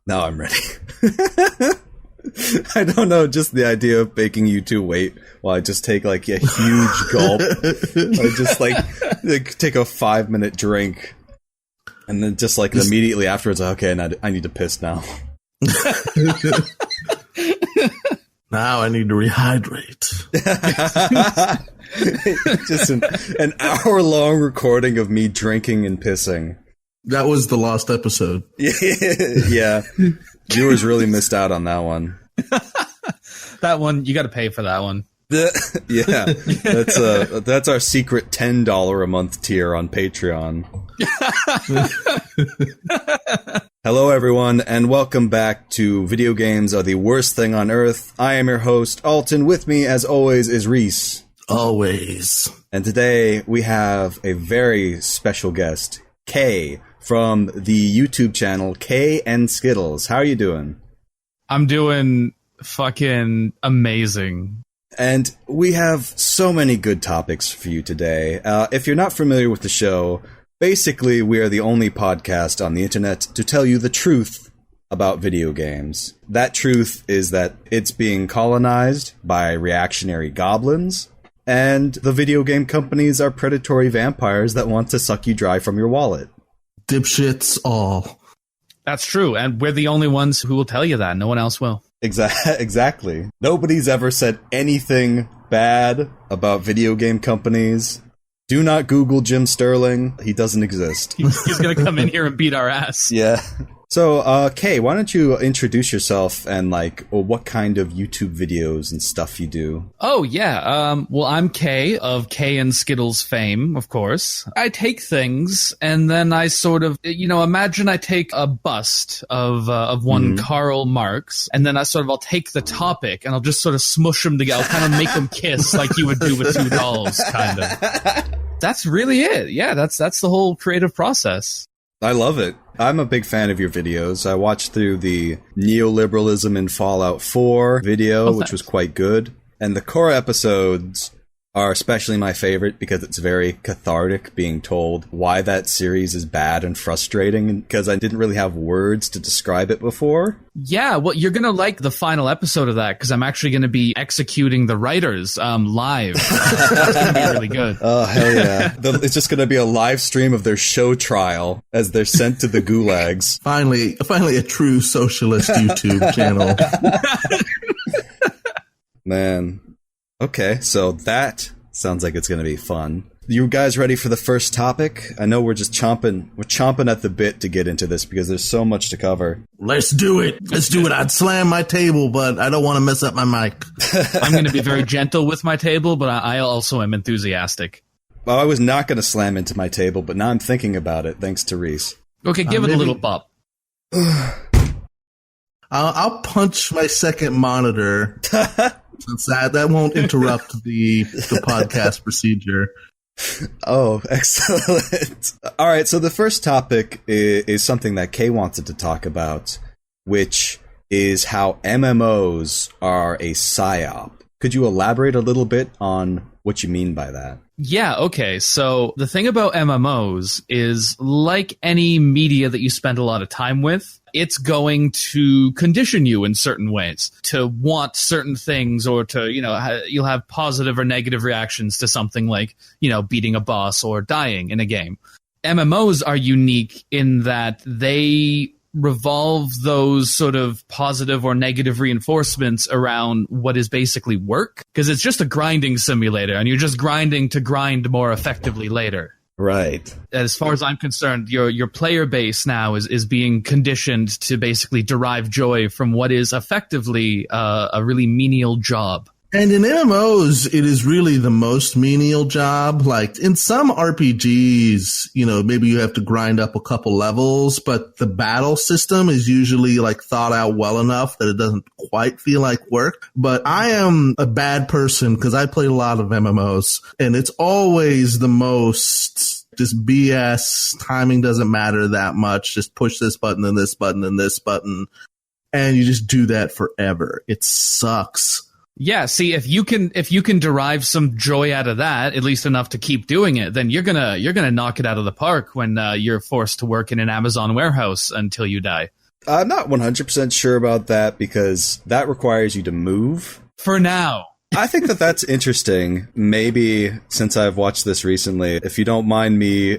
Now I'm ready. I don't know, just the idea of making you two wait while I just take like a huge gulp. I just like take a 5-minute drink and then just like immediately afterwards, okay, now I need to piss now. Now I need to rehydrate. Just an hour-long recording of me drinking and pissing. That was the lost episode. Yeah. Viewers really missed out on that one. That one, you got to pay for that one. Yeah. That's our secret $10 a month tier on Patreon. Hello, everyone, and welcome back to Video Games Are the Worst Thing on Earth. I am your host, Alton. With me, as always, is Reese. Always. And today, we have a very special guest, Kay, from the YouTube channel Kay and Skittles. How are you doing? I'm doing fucking amazing. And we have so many good topics for you today. If you're not familiar with the show, basically we are the only podcast on the internet to tell you the truth about video games. That truth is that it's being colonized by reactionary goblins, and the video game companies are predatory vampires that want to suck you dry from your wallet. Dipshits all. That's true, and we're the only ones who will tell you that. No one else will. Exactly. Nobody's ever said anything bad about video game companies. Do not Google Jim Sterling. He doesn't exist. He's going to come in here and beat our ass. Yeah. So, Kay, why don't you introduce yourself and, what kind of YouTube videos and stuff you do? Oh, yeah. Well, I'm Kay of Kay and Skittles fame, of course. I take things, and then I sort of, imagine I take a bust of one Karl Marx, and then I'll take the topic, and I'll just sort of smush them together. I'll kind of make them kiss like you would do with two dolls, kind of. That's really it. Yeah, that's the whole creative process. I love it. I'm a big fan of your videos. I watched through the Neoliberalism in Fallout 4 video, which was quite good. And the core episodes are especially my favorite because it's very cathartic being told why that series is bad and frustrating, because I didn't really have words to describe it before. Yeah, well, you're going to like the final episode of that because I'm actually going to be executing the writers live. It's going to be really good. Oh, hell yeah. It's just going to be a live stream of their show trial as they're sent to the gulags. Finally a true socialist YouTube channel. Man. Okay, so that sounds like it's going to be fun. You guys ready for the first topic? I know we're chomping at the bit to get into this because there's so much to cover. Let's do it. I'd slam my table, but I don't want to mess up my mic. I'm going to be very gentle with my table, but I also am enthusiastic. Well, I was not going to slam into my table, but now I'm thinking about it, thanks to Reese. Okay, give it a little bop. I'll punch my second monitor. Since that won't interrupt the podcast procedure. Oh, excellent. All right, so the first topic is something that Kay wanted to talk about, which is how MMOs are a psyop. Could you elaborate a little bit on what you mean by that? Yeah, okay. So the thing about MMOs is, like any media that you spend a lot of time with, it's going to condition you in certain ways to want certain things, or to, you'll have positive or negative reactions to something like, beating a boss or dying in a game. MMOs are unique in that they revolve those sort of positive or negative reinforcements around what is basically work, because it's just a grinding simulator and you're just grinding to grind more effectively later. Right. As far as I'm concerned, your player base now is being conditioned to basically derive joy from what is effectively a really menial job. And in MMOs, it is really the most menial job. Like in some RPGs, maybe you have to grind up a couple levels, but the battle system is usually thought out well enough that it doesn't quite feel like work. But I am a bad person because I played a lot of MMOs, and it's always the most just BS. Timing doesn't matter that much. Just push this button and this button and this button, and you just do that forever. It sucks. Yeah, see, if you can derive some joy out of that, at least enough to keep doing it, then you're gonna knock it out of the park when you're forced to work in an Amazon warehouse until you die. I'm not 100% sure about that because that requires you to move. For now. I think that that's interesting. Maybe since I've watched this recently, if you don't mind me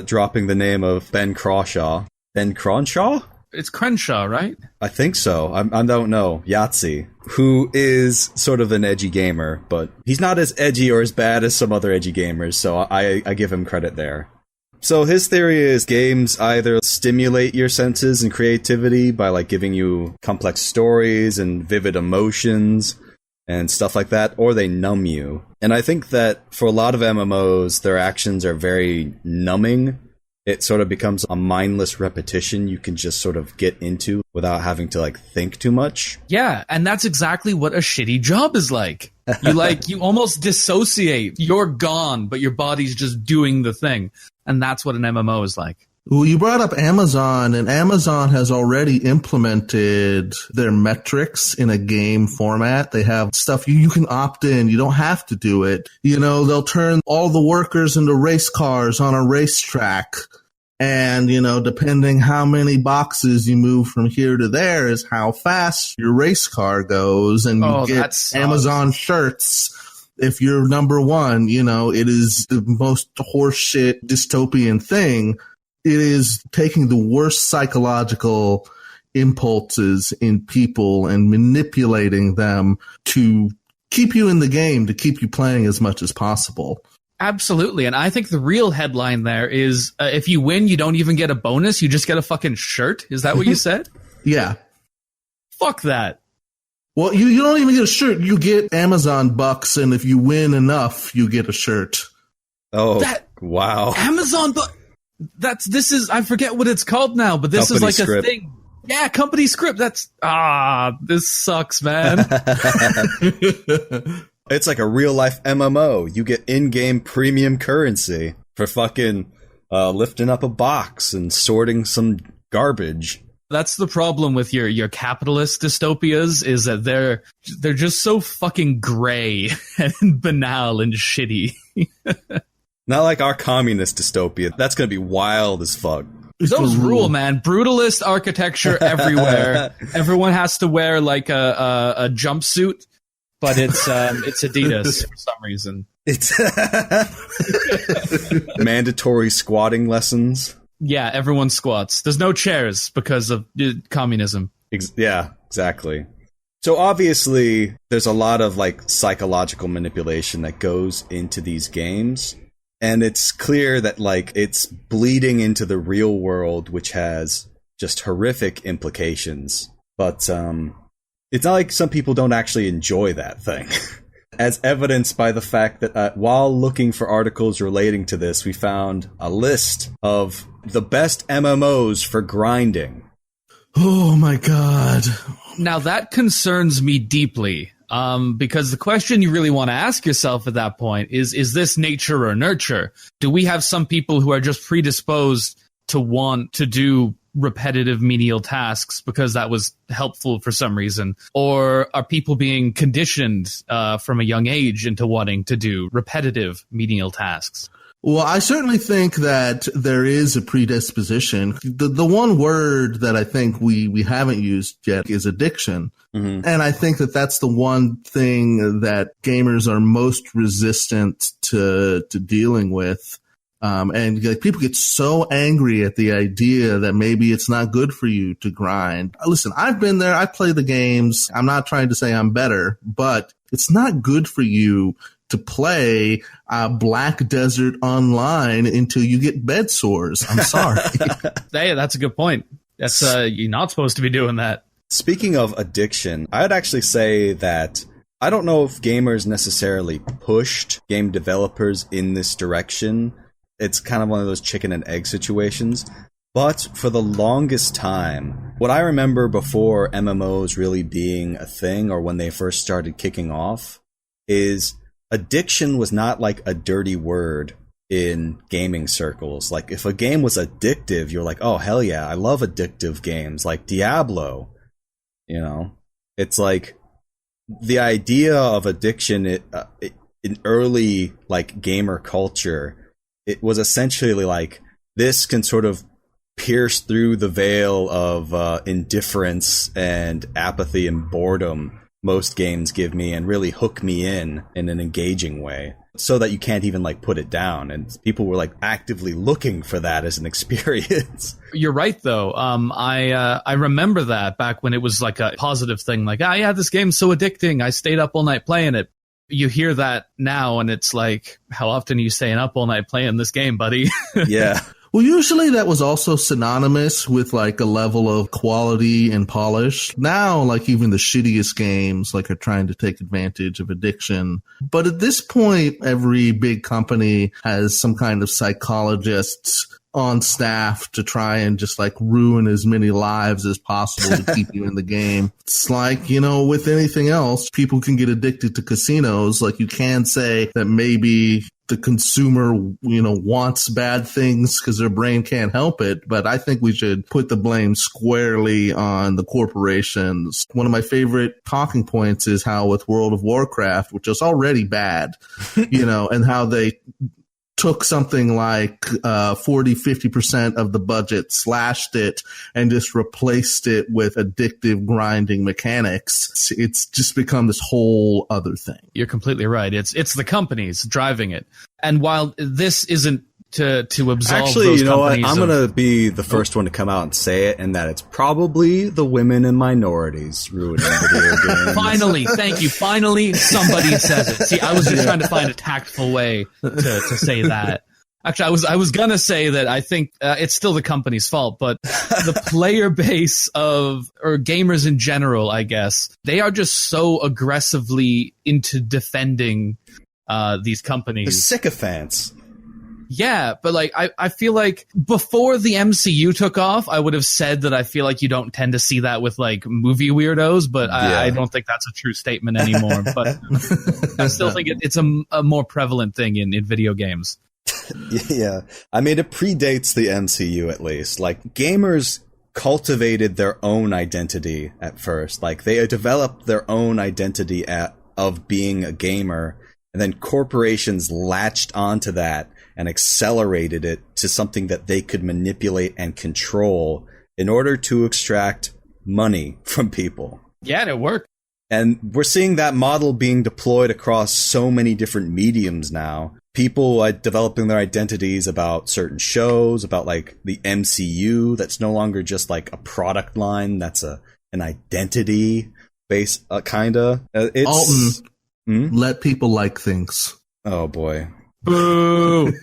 dropping the name of Ben Crawshaw. Ben Cronshaw? It's Crenshaw, right? I think so. I don't know. Yahtzee, who is sort of an edgy gamer, but he's not as edgy or as bad as some other edgy gamers, so I give him credit there. So his theory is games either stimulate your senses and creativity by like giving you complex stories and vivid emotions and stuff like that, or they numb you. And I think that for a lot of MMOs, their actions are very numbing. It sort of becomes a mindless repetition you can just sort of get into without having to like think too much. Yeah, and that's exactly what a shitty job is like. You almost dissociate. You're gone, but your body's just doing the thing. And that's what an MMO is like. Well, you brought up Amazon, and Amazon has already implemented their metrics in a game format. They have stuff you can opt in. You don't have to do it. You know, they'll turn all the workers into race cars on a racetrack. And, you know, depending how many boxes you move from here to there is how fast your race car goes. And you get Amazon shirts. If you're number one, you know, it is the most horseshit dystopian thing. It is taking the worst psychological impulses in people and manipulating them to keep you in the game, to keep you playing as much as possible. Absolutely. And I think the real headline there is if you win, you don't even get a bonus. You just get a fucking shirt. Is that what you said? Yeah. Fuck that. Well, you don't even get a shirt. You get Amazon bucks, and if you win enough, you get a shirt. Oh, wow. Amazon bucks. I forget what it's called now, but this company is like script. A thing. Yeah, company script. This sucks, man. It's like a real life MMO. You get in-game premium currency for fucking lifting up a box and sorting some garbage. That's the problem with your capitalist dystopias, is that they're just so fucking gray and banal and shitty. Not like our communist dystopia. That's going to be wild as fuck. Those rule, man. Brutalist architecture everywhere. Everyone has to wear like a jumpsuit, but it's Adidas for some reason. It's mandatory squatting lessons. Yeah, everyone squats. There's no chairs because of communism. Yeah, exactly. So obviously, there's a lot of like psychological manipulation that goes into these games. And it's clear that like it's bleeding into the real world, which has just horrific implications. But it's not like some people don't actually enjoy that thing. As evidenced by the fact that while looking for articles relating to this, we found a list of the best MMOs for grinding. Oh my god. Now that concerns me deeply. Because the question you really want to ask yourself at that point is this nature or nurture? Do we have some people who are just predisposed to want to do repetitive menial tasks because that was helpful for some reason? Or are people being conditioned from a young age into wanting to do repetitive menial tasks? Well, I certainly think that there is a predisposition. The one word that I think we haven't used yet is addiction. Mm-hmm. And I think that that's the one thing that gamers are most resistant to dealing with. And like, people get so angry at the idea that maybe it's not good for you to grind. Listen, I've been there. I play the games. I'm not trying to say I'm better, but it's not good for you to play Black Desert Online until you get bed sores. I'm sorry. Hey, that's a good point. That's you're not supposed to be doing that. Speaking of addiction, I'd actually say that I don't know if gamers necessarily pushed game developers in this direction. It's kind of one of those chicken and egg situations. But for the longest time, what I remember before MMOs really being a thing, or when they first started kicking off, is addiction was not like a dirty word in gaming circles. Like, if a game was addictive, you're like, oh, hell yeah, I love addictive games, like Diablo. You know? It's like, the idea of addiction in early, like, gamer culture, it was essentially like, this can sort of pierce through the veil of indifference and apathy and boredom most games give me and really hook me in an engaging way, so that you can't even like put it down. And people were like actively looking for that as an experience. You're right, though. I remember that back when it was like a positive thing, like, yeah, this game's so addicting, I stayed up all night playing it. You hear that now, and it's like, how often are you staying up all night playing this game, buddy? Yeah. Well, usually that was also synonymous with like a level of quality and polish. Now, like even the shittiest games like are trying to take advantage of addiction. But at this point, every big company has some kind of psychologists on staff to try and just like ruin as many lives as possible to keep you in the game. It's like, you know, with anything else, people can get addicted to casinos. Like you can say that maybe the consumer, you know, wants bad things because their brain can't help it. But I think we should put the blame squarely on the corporations. One of my favorite talking points is how with World of Warcraft, which is already bad, you know, and how they took something like 40-50% of the budget, slashed it, and just replaced it with addictive grinding mechanics. It's just become this whole other thing. You're completely right. It's the companies driving it. And while this isn't to absolve actually, those you know what? companies I'm going to be the first one to come out and say it, and that it's probably the women and minorities ruining video games. Finally, thank you. Finally, somebody says it. See, I was just trying to find a tactful way to say that. Actually, I was gonna say that I think it's still the company's fault, but the player base or gamers in general, I guess, they are just so aggressively into defending these companies. The sycophants. Yeah, but like I feel like before the MCU took off, I would have said that I feel like you don't tend to see that with like movie weirdos, but I don't think that's a true statement anymore. But I still think it's a more prevalent thing in video games. Yeah, I mean, it predates the MCU at least. Like, gamers cultivated their own identity at first. Like, they developed their own identity of being a gamer, and then corporations latched onto that and accelerated it to something that they could manipulate and control in order to extract money from people. Yeah, and it worked. And we're seeing that model being deployed across so many different mediums now. People are developing their identities about certain shows, about like the MCU. That's no longer just like a product line. That's an identity base, kinda. Alton, let people like things. Oh boy. Boo!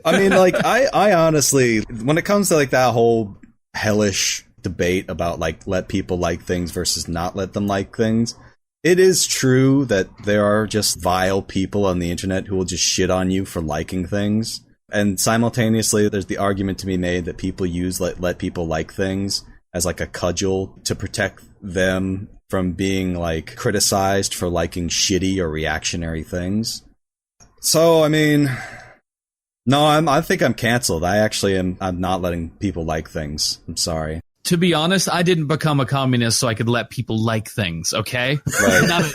I mean, like, I honestly, when it comes to like that whole hellish debate about like let people like things versus not let them like things, it is true that there are just vile people on the internet who will just shit on you for liking things. And simultaneously, there's the argument to be made that people use let people like things as like a cudgel to protect them from being like criticized for liking shitty or reactionary things. So, I mean, no, I think I'm canceled. I'm not letting people like things. I'm sorry. To be honest, I didn't become a communist so I could let people like things, okay? Right.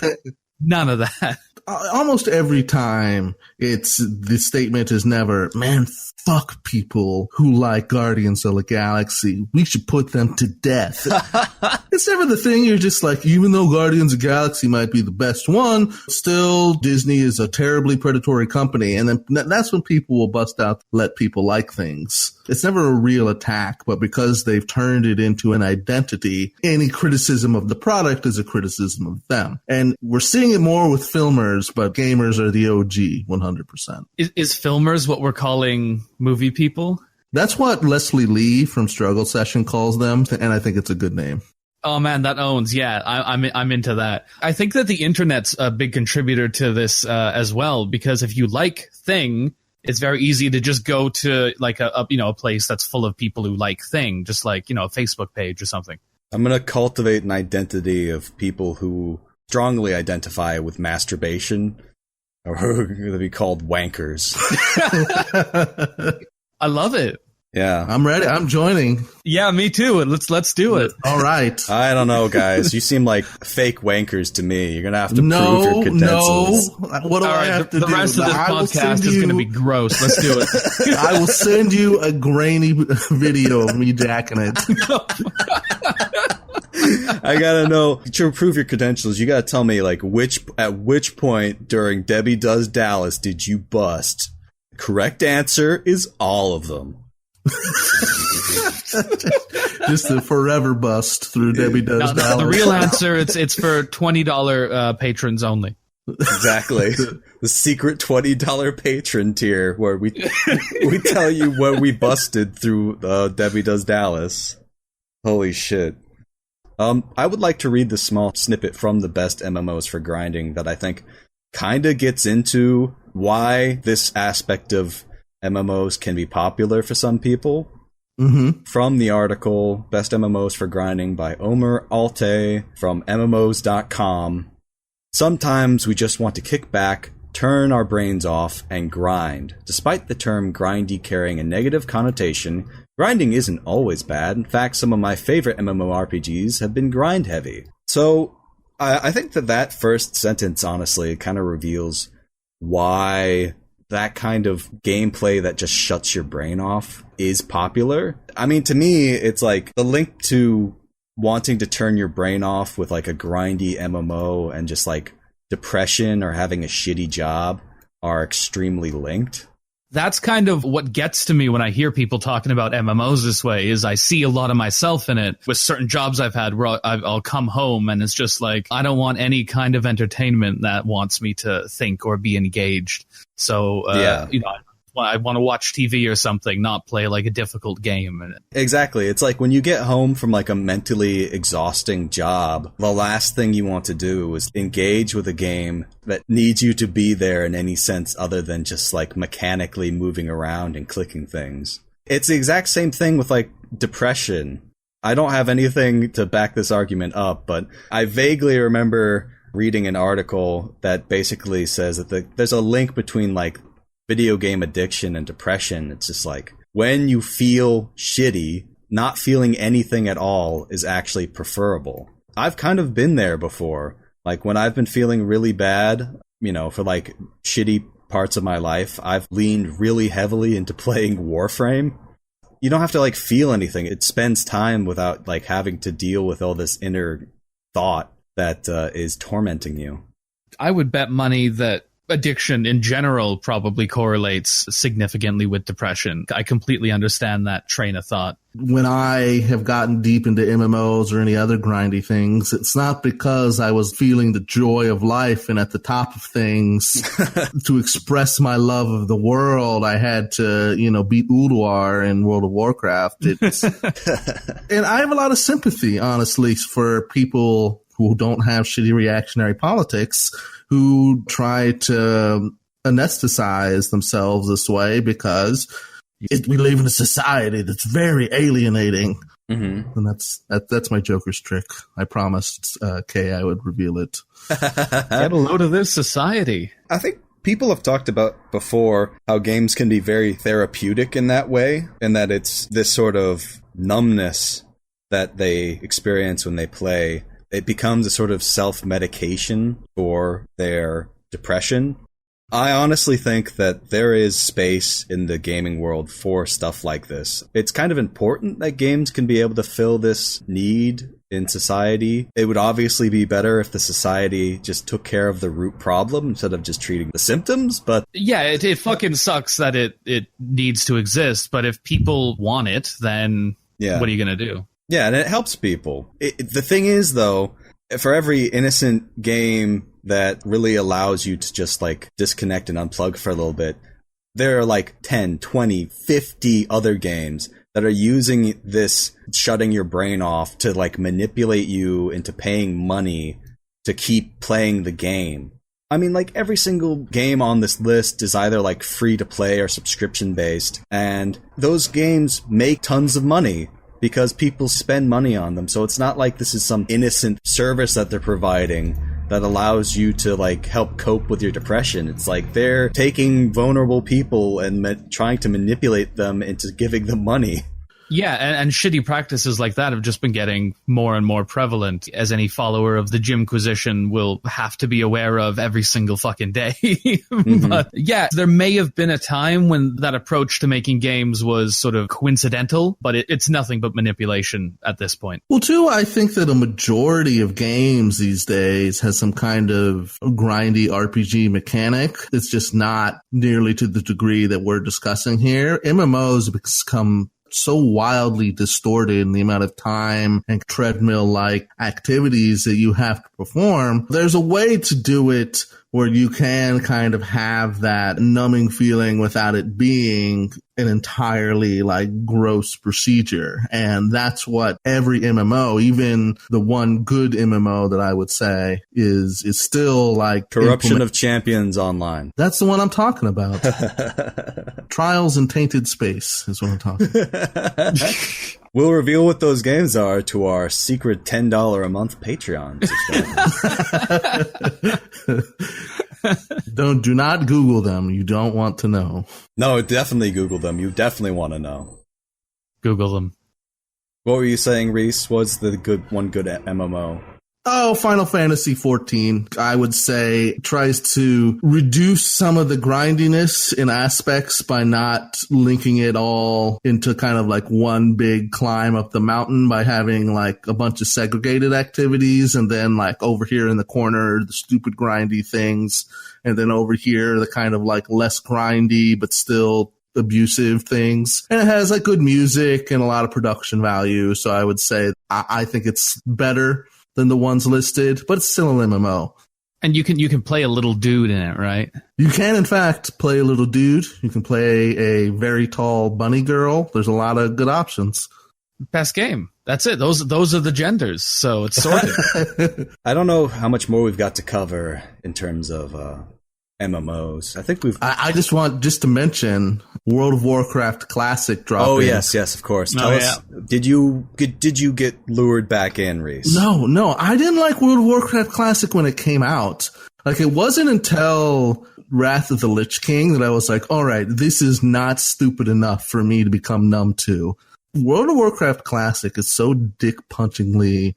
None of that. Almost every time, the statement is never, man, fuck people who like Guardians of the Galaxy. We should put them to death. It's never the thing. You're just like, even though Guardians of the Galaxy might be the best one, still Disney is a terribly predatory company. And then that's when people will bust out, let people like things. It's never a real attack, but because they've turned it into an identity, any criticism of the product is a criticism of them. And we're seeing it more with filmers, but gamers are the OG 100%. Is filmers what we're calling movie people? That's what Leslie Lee from Struggle Session calls them, and I think it's a good name. Oh man, that owns. Yeah, I'm into that. I think that the internet's a big contributor to this as well, because if you like thing, it's very easy to just go to like a place that's full of people who like thing, just like, a Facebook page or something. I'm going to cultivate an identity of people who strongly identify with masturbation, or who are going to be called wankers. I love it. Yeah. I'm ready. I'm joining. Yeah, me too. Let's do it. All right. I don't know, guys. You seem like fake wankers to me. You're going to have to prove your credentials. What do I have to do? The rest of this podcast is going to be gross. Let's do it. I will send you a grainy video of me jacking it. I gotta know, to prove your credentials, you gotta tell me, like, at which point during Debbie Does Dallas did you bust? Correct answer is all of them. Just a forever bust through Debbie Does Dallas. The real answer, it's for $20 patrons only. Exactly. The secret $20 patron tier where we tell you what we busted through Debbie Does Dallas. Holy shit. I would like to read the small snippet from the best MMOs for grinding that I think kind of gets into why this aspect of MMOs can be popular for some people. Mm-hmm. From the article, Best MMOs for Grinding by Omer Alte from MMOs.com. Sometimes we just want to kick back, turn our brains off, and grind. Despite the term grindy carrying a negative connotation, grinding isn't always bad. In fact, some of my favorite MMORPGs have been grind heavy. So, I think that first sentence, honestly, kind of reveals why that kind of gameplay that just shuts your brain off is popular. I mean, to me, it's like the link to wanting to turn your brain off with like a grindy MMO and just like depression or having a shitty job are extremely linked. That's kind of what gets to me when I hear people talking about MMOs this way, is I see a lot of myself in it with certain jobs I've had where I'll come home and it's just like, I don't want any kind of entertainment that wants me to think or be engaged. So, you know, I want to watch TV or something, not play like a difficult game. Exactly. It's like when you get home from like a mentally exhausting job, the last thing you want to do is engage with a game that needs you to be there in any sense other than just like mechanically moving around and clicking things. It's the exact same thing with like depression. I don't have anything to back this argument up, but I vaguely remember reading an article that basically says that there's a link between like video game addiction and depression. It's just like when you feel shitty, not feeling anything at all is actually preferable. I've kind of been there before. Like when I've been feeling really bad, you know, for like shitty parts of my life, I've leaned really heavily into playing Warframe. You don't have to like feel anything. It spends time without like having to deal with all this inner thought that is tormenting you. I would bet money that addiction in general probably correlates significantly with depression. I completely understand that train of thought. When I have gotten deep into MMOs or any other grindy things, it's not because I was feeling the joy of life and at the top of things to express my love of the world. I had to, you know, beat Ulduar in World of Warcraft. And I have a lot of sympathy, honestly, for people who don't have shitty reactionary politics, who try to anesthetize themselves this way because we live in a society that's very alienating. Mm-hmm. And that's my Joker's trick. I promised Kay I would reveal it. Get a load of this society. I think people have talked about before how games can be very therapeutic in that way, and that it's this sort of numbness that they experience when they play. It becomes a sort of self-medication for their depression. I honestly think that there is space in the gaming world for stuff like this. It's kind of important that games can be able to fill this need in society. It would obviously be better if the society just took care of the root problem instead of just treating the symptoms, but... Yeah, it fucking sucks that it needs to exist, but if people want it, then what are you going to do? Yeah, and it helps people. The thing is, though, for every innocent game that really allows you to just, like, disconnect and unplug for a little bit, there are, like, 10, 20, 50 other games that are using this shutting your brain off to, like, manipulate you into paying money to keep playing the game. I mean, like, every single game on this list is either, like, free to play or subscription-based, and those games make tons of money because people spend money on them. So it's not like this is some innocent service that they're providing. that allows you to like help cope with your depression. It's like they're taking vulnerable people and trying to manipulate them into giving them money. Yeah, and shitty practices like that have just been getting more and more prevalent, as any follower of the Gymquisition will have to be aware of every single fucking day. Mm-hmm. But yeah, there may have been a time when that approach to making games was sort of coincidental, but it's nothing but manipulation at this point. Well, too, I think that a majority of games these days has some kind of grindy RPG mechanic. It's just not nearly to the degree that we're discussing here. MMOs have become so wildly distorted in the amount of time and treadmill-like activities that you have to perform. There's a way to do it where you can kind of have that numbing feeling without it being an entirely like gross procedure. And that's what every MMO, even the one good MMO that I would say is still like Corruption of Champions Online. That's the one I'm talking about. Trials in Tainted Space is what I'm talking about. We'll reveal what those games are to our secret $10 a month Patreon subscribers. Do not Google them. You don't want to know. No, definitely Google them. You definitely want to know. Google them. What were you saying, Reese? What's the good MMO? Oh, Final Fantasy XIV, I would say, tries to reduce some of the grindiness in aspects by not linking it all into kind of like one big climb up the mountain by having like a bunch of segregated activities, and then like over here in the corner, the stupid grindy things, and then over here, the kind of like less grindy but still abusive things. And it has like good music and a lot of production value, so I would say I think it's better than the ones listed, but it's still an MMO. And you can play a little dude in it, right? You can, in fact, play a little dude. You can play a very tall bunny girl. There's a lot of good options. Best game. That's it. Those are the genders, so it's sorted. I don't know how much more we've got to cover in terms of MMOs. I think I just want to mention World of Warcraft Classic dropping. Oh yes, of course. Tell us, did you get lured back in, Reese? No, I didn't like World of Warcraft Classic when it came out. Like, it wasn't until Wrath of the Lich King that I was like, all right, this is not stupid enough for me to become numb to. World of Warcraft Classic is so dick-punchingly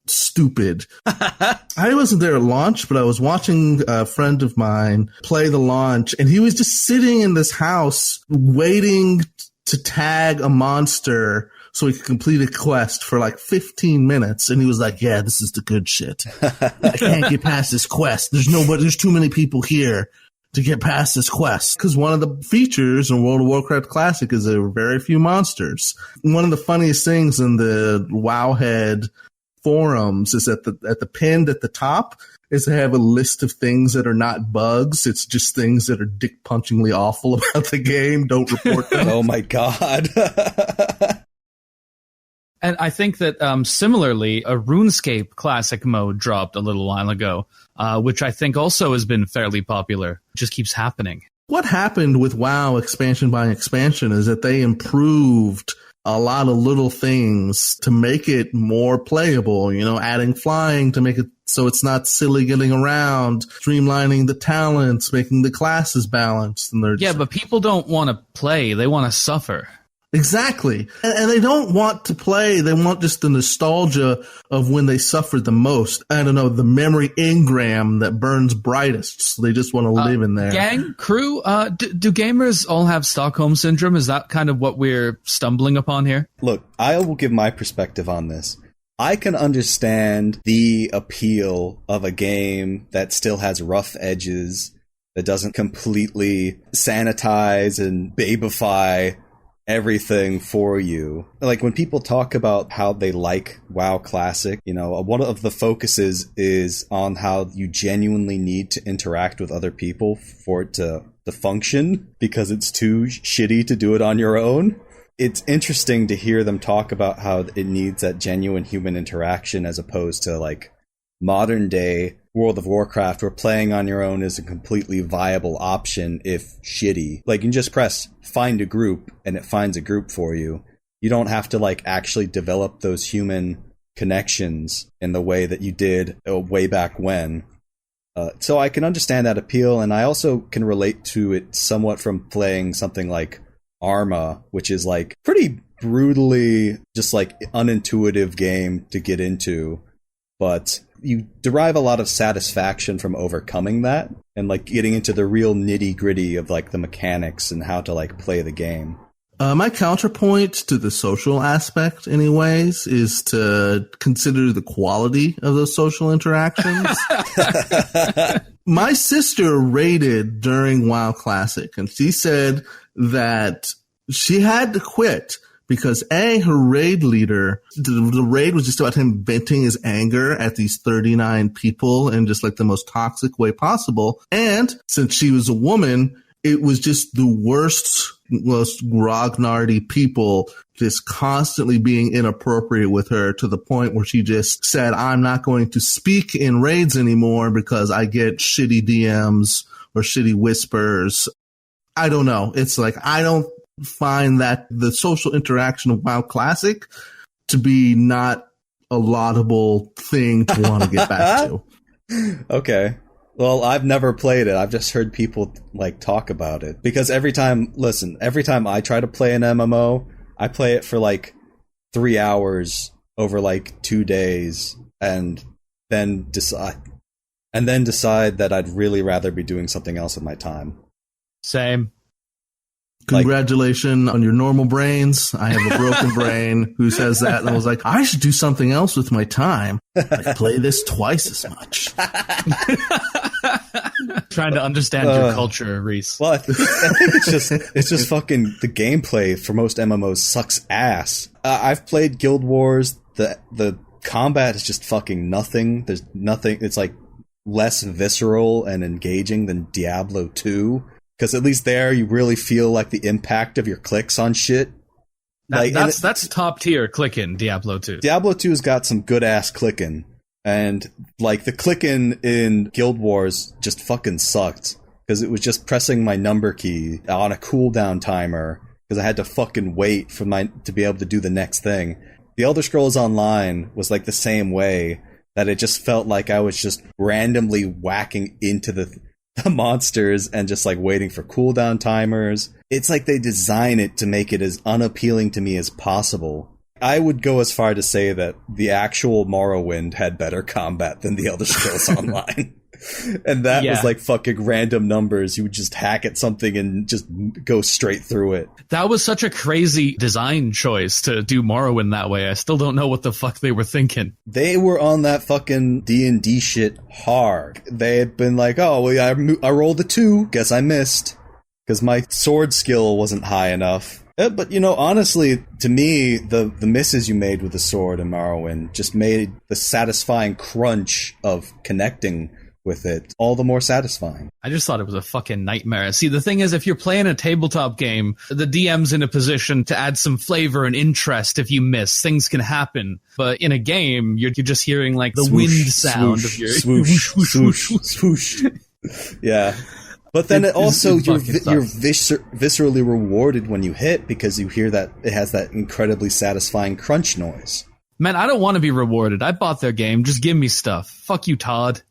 stupid. I wasn't there at launch, but I was watching a friend of mine play the launch, and he was just sitting in this house waiting to tag a monster so he could complete a quest for like 15 minutes. And he was like, yeah, this is the good shit. I can't get past this quest. There's too many people here to get past this quest. Because one of the features in World of Warcraft Classic is there are very few monsters. One of the funniest things in the Wowhead forums is at the pinned at the top is they have a list of things that are not bugs. It's just things that are dick-punchingly awful about the game. Don't report them. Oh my god. And I think that similarly, a RuneScape Classic mode dropped a little while ago, which I think also has been fairly popular. It just keeps happening. What happened with WoW expansion by expansion is that they improved a lot of little things to make it more playable, adding flying to make it so it's not silly getting around, streamlining the talents, making the classes balanced. And but people don't want to play. They want to suffer. Exactly. And they don't want to play. They want just the nostalgia of when they suffered the most. I don't know, the memory engram that burns brightest. So they just want to live in there. Gang, crew, do gamers all have Stockholm Syndrome? Is that kind of what we're stumbling upon here? Look, I will give my perspective on this. I can understand the appeal of a game that still has rough edges, that doesn't completely sanitize and babyfy everything for you. Like, when people talk about how they like WoW Classic, one of the focuses is on how you genuinely need to interact with other people for it to function, because it's too shitty to do it on your own. It's interesting to hear them talk about how it needs that genuine human interaction, as opposed to like modern day World of Warcraft, where playing on your own is a completely viable option if shitty. Like, you can just press find a group and it finds a group for you. You don't have to like actually develop those human connections in the way that you did way back when. So I can understand that appeal, and I also can relate to it somewhat from playing something like Arma, which is like pretty brutally just like unintuitive game to get into, but you derive a lot of satisfaction from overcoming that and like getting into the real nitty gritty of like the mechanics and how to like play the game. My counterpoint to the social aspect, anyways, is to consider the quality of those social interactions. My sister raided during WoW Classic, and she said that she had to quit because her raid leader, the raid was just about him venting his anger at these 39 people in just like the most toxic way possible. And since she was a woman, it was just the worst, most grognardy people just constantly being inappropriate with her to the point where she just said, I'm not going to speak in raids anymore because I get shitty DMs or shitty whispers. I don't know. It's like, I don't find that the social interaction of WoW Classic to be not a laudable thing to want to get back to. Okay. Well, I've never played it. I've just heard people like talk about it because every time I try to play an MMO, I play it for like 3 hours over like 2 days and then decide that I'd really rather be doing something else with my time. Same. Congratulations on your normal brains. I have a broken brain who says that. And I was like, I should do something else with my time. I play this twice as much. Trying to understand your culture, Reese. Well, I think it's just fucking the gameplay for most MMOs sucks ass. I've played Guild Wars. The combat is just fucking nothing. There's nothing. It's like less visceral and engaging than Diablo 2. Because at least there, you really feel like the impact of your clicks on shit. That's top tier clicking, Diablo 2. Diablo 2's got some good ass clicking. And like the clicking in Guild Wars just fucking sucked. Because it was just pressing my number key on a cooldown timer. Because I had to fucking wait to be able to do the next thing. The Elder Scrolls Online was like the same way. That it just felt like I was just randomly whacking into the monsters and just like waiting for cooldown timers. It's like they design it to make it as unappealing to me as possible. I would go as far to say that the actual Morrowind had better combat than the Elder Scrolls Online. And that was like fucking random numbers. You would just hack at something and just go straight through it. That was such a crazy design choice to do Morrowind that way. I still don't know what the fuck they were thinking. They were on that fucking D&D shit hard. They had been like, oh, well, I rolled a 2. Guess I missed. Because my sword skill wasn't high enough. But, you know, honestly, to me, the misses you made with the sword in Morrowind just made the satisfying crunch of connecting with it all the more satisfying. I just thought it was a fucking nightmare. See, the thing is, if you're playing a tabletop game, the DM's in a position to add some flavor and interest if you miss. Things can happen. But in a game, you're just hearing like the swoosh, wind sound swoosh, of your swoosh, swoosh, swoosh. Yeah. But then you're viscerally rewarded when you hit because you hear that it has that incredibly satisfying crunch noise. Man, I don't want to be rewarded. I bought their game. Just give me stuff. Fuck you, Todd.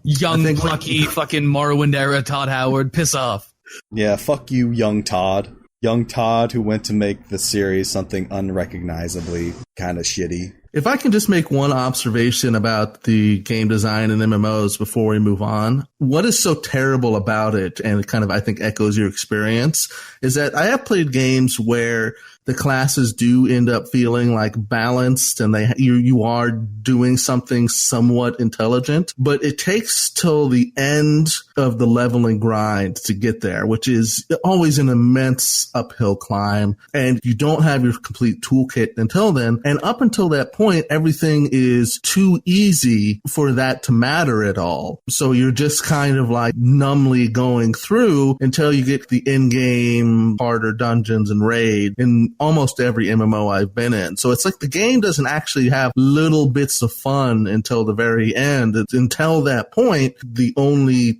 Young, plucky, fucking Morrowind era Todd Howard. Piss off. Yeah, fuck you, young Todd. Young Todd who went to make the series something unrecognizably kind of shitty. If I can just make one observation about the game design and MMOs before we move on, what is so terrible about it, and it kind of, I think, echoes your experience, is that I have played games where the classes do end up feeling like balanced and you are doing something somewhat intelligent, but it takes till the end of the leveling grind to get there, which is always an immense uphill climb, and you don't have your complete toolkit until then. And up until that point, everything is too easy for that to matter at all. So you're just kind of like numbly going through until you get the in-game harder dungeons and raid in almost every MMO I've been in. So it's like the game doesn't actually have little bits of fun until the very end. Until that point, the only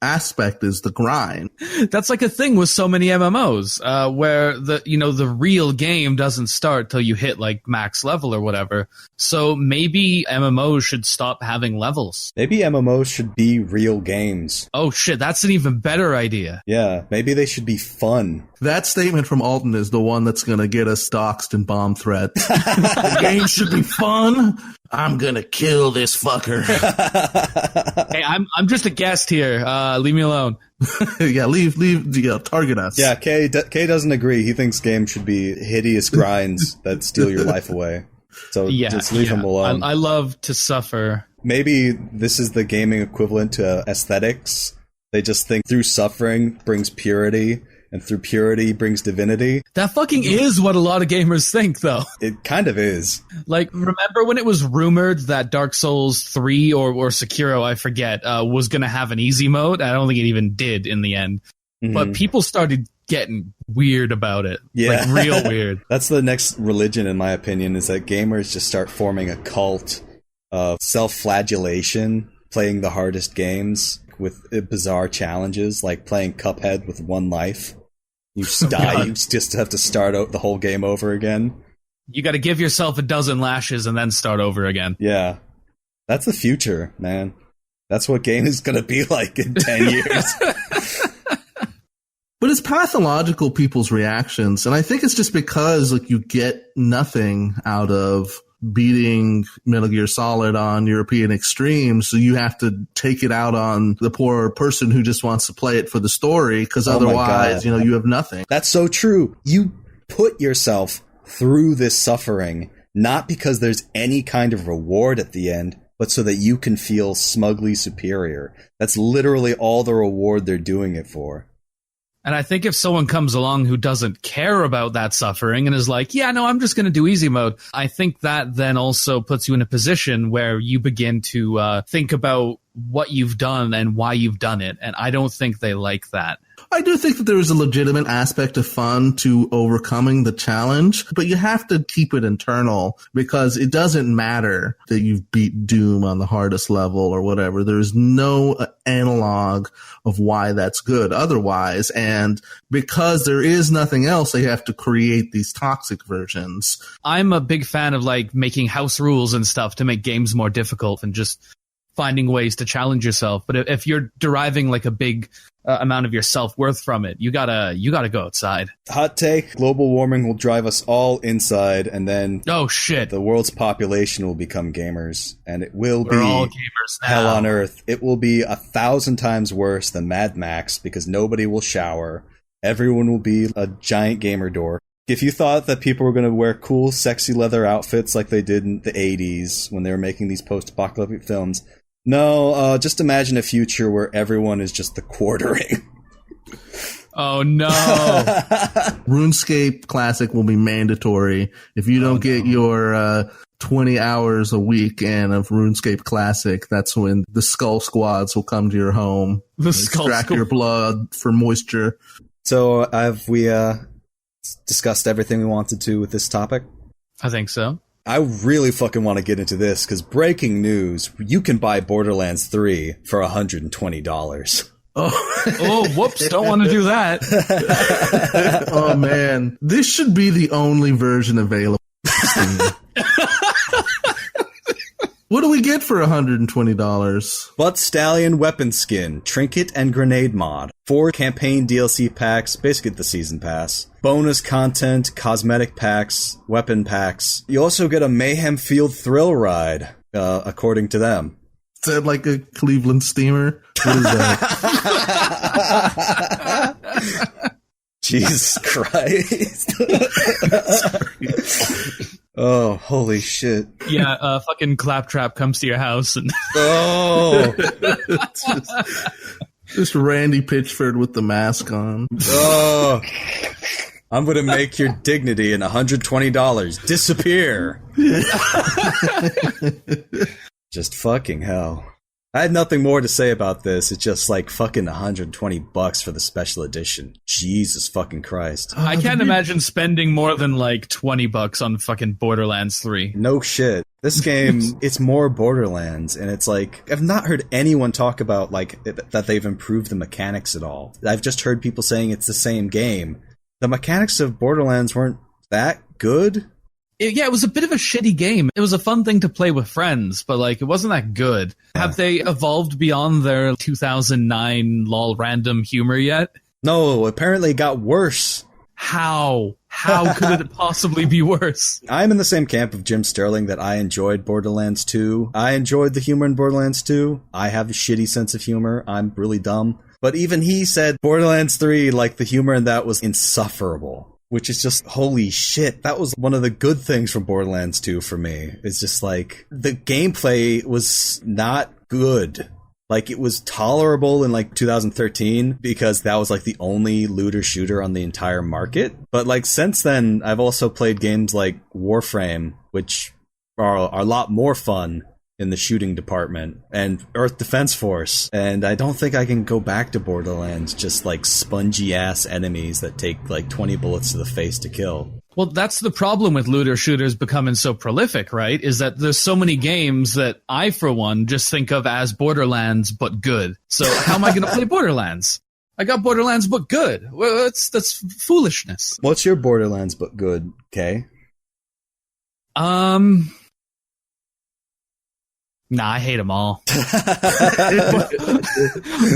aspect is the grind. That's like a thing with so many MMOs, where the real game doesn't start till you hit like max level or whatever. So maybe MMOs should stop having levels. Maybe MMOs should be real games. Oh shit, that's an even better idea. Yeah, maybe they should be fun. That statement from Alton is the one that's going to get us doxxed and bomb threats. The game should be fun. I'm going to kill this fucker. Hey, I'm just a guest here. Leave me alone. Yeah, target us. Yeah, Kay doesn't agree. He thinks games should be hideous grinds that steal your life away. So just leave him alone. I love to suffer. Maybe this is the gaming equivalent to aesthetics. They just think through suffering brings purity, and through purity brings divinity. That fucking is what a lot of gamers think, though. It kind of is. Like, remember when it was rumored that Dark Souls 3 or Sekiro, I forget, was going to have an easy mode? I don't think it even did in the end. Mm-hmm. But people started getting weird about it. Yeah. Like, real weird. That's the next religion, in my opinion, is that gamers just start forming a cult of self-flagellation, playing the hardest games with bizarre challenges, like playing Cuphead with one life. You just die. You just have to start out the whole game over again. You got to give yourself a dozen lashes and then start over again. Yeah. That's the future, man. That's what game is going to be like in 10 years. But it's pathological, people's reactions. And I think it's just because like you get nothing out of beating Metal Gear Solid on European Extreme, so you have to take it out on the poor person who just wants to play it for the story, because otherwise, you have nothing. That's so true. You put yourself through this suffering, not because there's any kind of reward at the end, but so that you can feel smugly superior. That's literally all the reward they're doing it for. And I think if someone comes along who doesn't care about that suffering and is like, yeah, no, I'm just going to do easy mode, I think that then also puts you in a position where you begin to think about what you've done and why you've done it. And I don't think they like that. I do think that there is a legitimate aspect of fun to overcoming the challenge, but you have to keep it internal, because it doesn't matter that you've beat Doom on the hardest level or whatever. There's no analog of why that's good otherwise. And because there is nothing else, they have to create these toxic versions. I'm a big fan of like making house rules and stuff to make games more difficult and just finding ways to challenge yourself. But if you're deriving like a big amount of your self-worth from it, you gotta go outside. Hot take: global warming will drive us all inside, and then the world's population will become gamers, and it will be all gamers now. Hell on earth. It will be 1,000 times worse than Mad Max, because nobody will shower. Everyone will be a giant gamer dork. If you thought that people were going to wear cool, sexy leather outfits like they did in the 80s when they were making these post-apocalyptic films, no, just imagine a future where everyone is just the quartering. Oh, no. RuneScape Classic will be mandatory. If you don't get your 20 hours a weekend of RuneScape Classic, that's when the Skull Squads will come to your home. Extract your blood for moisture. So have we discussed everything we wanted to with this topic? I think so. I really fucking want to get into this, because breaking news, you can buy Borderlands 3 for $120. Oh, whoops, don't want to do that. Oh, man. This should be the only version available. What do we get for $120? Butt Stallion weapon skin, trinket and grenade mod, 4 campaign DLC packs, basically the season pass, bonus content, cosmetic packs, weapon packs. You also get a Mayhem Field thrill ride, according to them. Is that like a Cleveland steamer? What is that? Jesus Christ. Oh, holy shit. Yeah, fucking Claptrap comes to your house and... Oh! Just Randy Pitchford with the mask on. Oh! I'm gonna make your dignity and $120 disappear. Just fucking hell. I had nothing more to say about this. It's just like fucking $120 for the special edition. Jesus fucking Christ. I can't imagine spending more than like $20 on fucking Borderlands 3. No shit. This game, it's more Borderlands, and it's like, I've not heard anyone talk about like that they've improved the mechanics at all. I've just heard people saying it's the same game. The mechanics of Borderlands weren't that good. Yeah, it was a bit of a shitty game. It was a fun thing to play with friends, but like it wasn't that good. Yeah. Have they evolved beyond their 2009 lol random humor yet? No, apparently it got worse. How? How could it possibly be worse? I'm in the same camp of Jim Sterling that I enjoyed Borderlands 2. I enjoyed the humor in Borderlands 2. I have a shitty sense of humor. I'm really dumb. But even he said Borderlands 3, like the humor in that was insufferable. Which is just, holy shit, that was one of the good things from Borderlands 2 for me. It's just like, the gameplay was not good. Like, it was tolerable in like 2013 because that was like the only looter shooter on the entire market. But like, since then, I've also played games like Warframe, which are a lot more fun in the shooting department, and Earth Defense Force, and I don't think I can go back to Borderlands, just like spongy ass enemies that take like 20 bullets to the face to kill. Well, that's the problem with looter shooters becoming so prolific, right? Is that there's so many games that I, for one, just think of as Borderlands but good. So how am I going to play Borderlands? I got Borderlands but good. Well, that's foolishness. What's your Borderlands but good, Kay? Nah, I hate them all.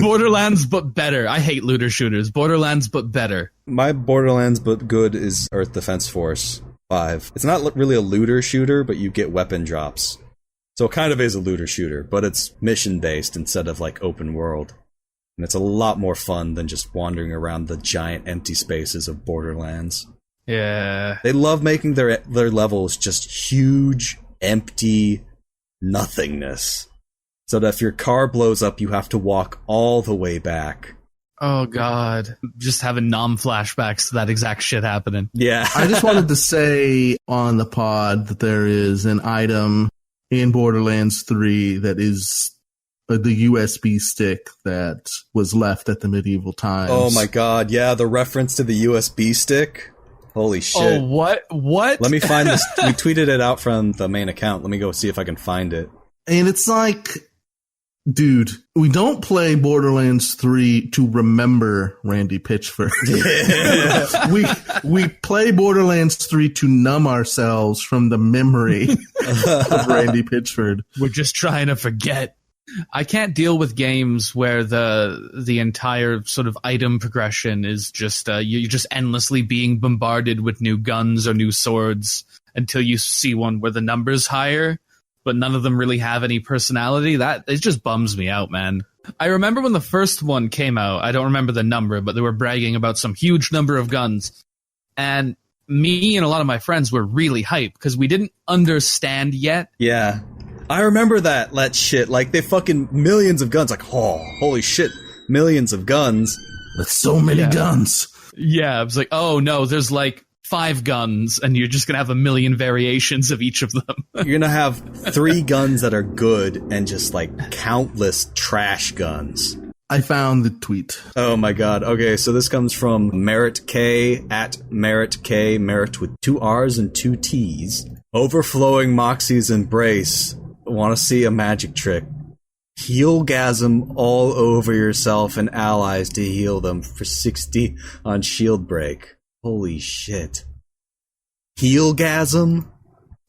Borderlands, but better. I hate looter shooters. Borderlands, but better. My Borderlands, but good is Earth Defense Force 5. It's not really a looter shooter, but you get weapon drops. So it kind of is a looter shooter, but it's mission-based instead of like open world. And it's a lot more fun than just wandering around the giant empty spaces of Borderlands. Yeah. They love making their levels just huge, empty nothingness, so that if your car blows up, you have to walk all the way back. Oh god, just having flashbacks to that exact shit happening. Yeah. I just wanted to say on the pod that there is an item in Borderlands 3 that is the USB stick that was left at the medieval times. Oh my god, yeah, the reference to the USB stick. Holy shit. Oh, what? Let me find this. We tweeted it out from the main account. Let me go see if I can find it. And it's like, dude, we don't play Borderlands 3 to remember Randy Pitchford. Yeah. we play Borderlands 3 to numb ourselves from the memory of Randy Pitchford. We're just trying to forget. I can't deal with games where the entire sort of item progression is just you're just endlessly being bombarded with new guns or new swords until you see one where the number's higher, but none of them really have any personality. That it just bums me out, man. I remember when the first one came out, I don't remember the number, but they were bragging about some huge number of guns. And me and a lot of my friends were really hyped because we didn't understand yet. Yeah. I remember that shit. Like, they fucking millions of guns. Like, oh, holy shit, millions of guns. That's so many guns. Yeah, I was like, oh no, there's like 5 guns, and you're just gonna have a million variations of each of them. You're gonna have 3 guns that are good, and just like countless trash guns. I found the tweet. Oh my god. Okay, so this comes from Merritt K, at Merritt K, Merritt with 2 R's and 2 T's. Overflowing Moxie's embrace. Want to see a magic trick? Healgasm all over yourself and allies to heal them for 60 on shield break. Holy shit. Healgasm?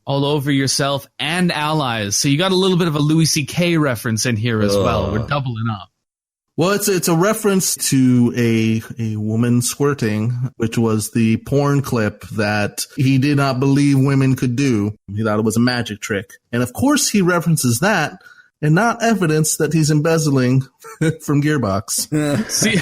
All over yourself and allies. So you got a little bit of a Louis C.K. reference in here as well. We're doubling up. Well, it's a reference to a woman squirting, which was the porn clip that he did not believe women could do. He thought it was a magic trick. And of course he references that and not evidence that he's embezzling from Gearbox. See,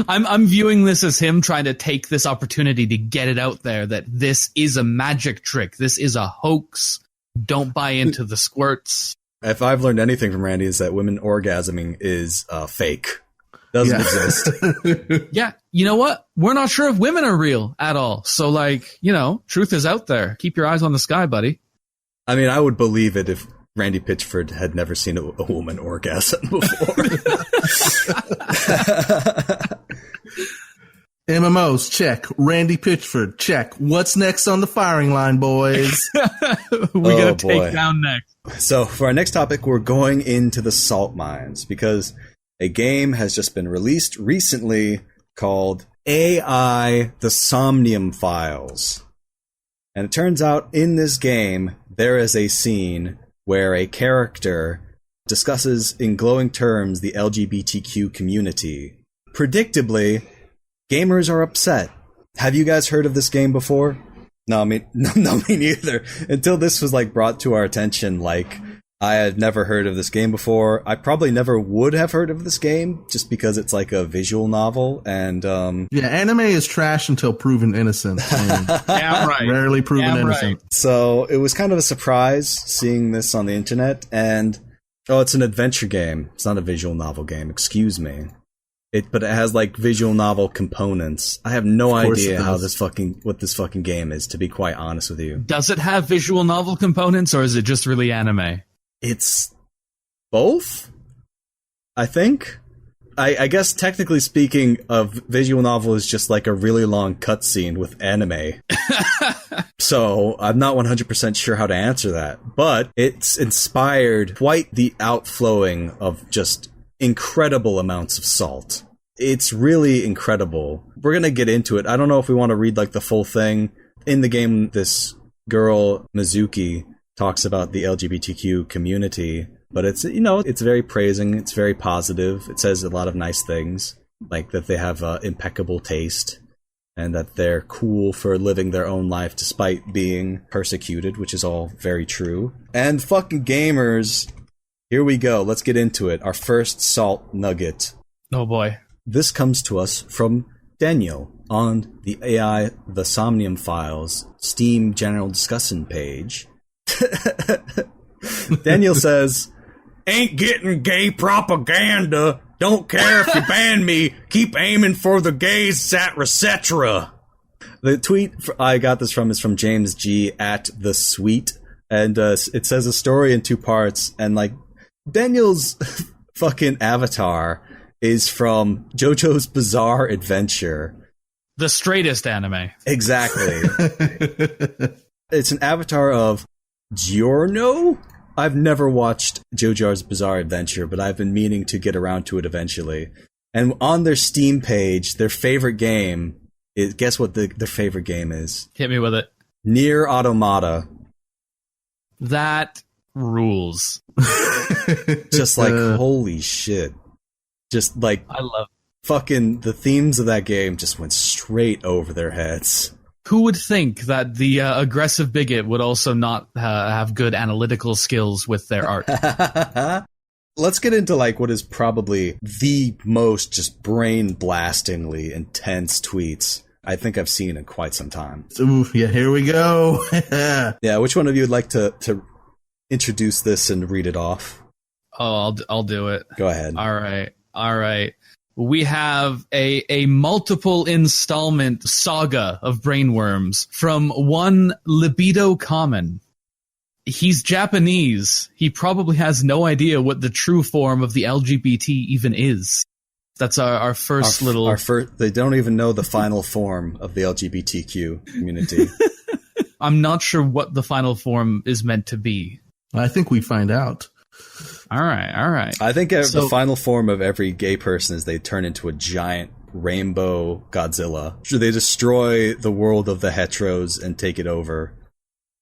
I'm viewing this as him trying to take this opportunity to get it out there that this is a magic trick. This is a hoax. Don't buy into the squirts. If I've learned anything from Randy, is that women orgasming is fake. Doesn't exist. Yeah, you know what? We're not sure if women are real at all. So, like, you know, truth is out there. Keep your eyes on the sky, buddy. I mean, I would believe it if Randy Pitchford had never seen a woman orgasm before. MMOs, check. Randy Pitchford, check. What's next on the firing line, boys? We gotta take down next. So for our next topic, we're going into the salt mines because a game has just been released recently called AI The Somnium Files. And it turns out in this game, there is a scene where a character discusses in glowing terms the LGBTQ community. Predictably, gamers are upset. Have you guys heard of this game before? No, me neither. Until this was brought to our attention, I had never heard of this game before. I probably never would have heard of this game just because it's a visual novel and yeah, anime is trash until proven innocent. Damn right. Rarely proven innocent. Right. So it was kind of a surprise seeing this on the internet and it's an adventure game. It's not a visual novel game, excuse me. But it has visual novel components. I have no idea what this fucking game is, to be quite honest with you. Does it have visual novel components or is it just really anime? It's both, I think. I guess technically speaking, a visual novel is just a really long cutscene with anime. So I'm not 100% sure how to answer that. But it's inspired quite the outflowing of just incredible amounts of salt. It's really incredible. We're going to get into it. I don't know if we want to read the full thing. In the game, this girl, Mizuki, talks about the LGBTQ community, but it's very praising, it's very positive. It says a lot of nice things, that they have impeccable taste and that they're cool for living their own life despite being persecuted, which is all very true. And fucking gamers, here we go. Let's get into it. Our first salt nugget. Oh boy. This comes to us from Daniel on the AI The Somnium Files Steam General Discussion page. Daniel says, "Ain't getting gay propaganda. Don't care if you ban me. Keep aiming for the gays, etc." The tweet I got this from is from James G at The Sweet, and it says a story in 2 parts, and Daniel's fucking avatar is from JoJo's Bizarre Adventure. The straightest anime. Exactly. It's an avatar of Giorno? I've never watched JoJo's Bizarre Adventure, but I've been meaning to get around to it eventually. And on their Steam page, their favorite game is, guess what their favorite game is? Hit me with it. Nier Automata. That rules. Just holy shit. Just I love fucking the themes of that game just went straight over their heads. Who would think that the aggressive bigot would also not have good analytical skills with their art? Let's get into what is probably the most just brain-blastingly intense tweets I think I've seen in quite some time. Ooh, yeah, here we go. Yeah, which one of you would like to introduce this and read it off? Oh, I'll do it. Go ahead. All right. We have a multiple installment saga of brainworms from one Libido Common. He's Japanese. He probably has no idea what the true form of the LGBT even is. That's our first little... They don't even know the final form of the LGBTQ community. I'm not sure what the final form is meant to be. I think we find out. All right. I think the final form of every gay person is they turn into a giant rainbow Godzilla. They destroy the world of the heteros and take it over,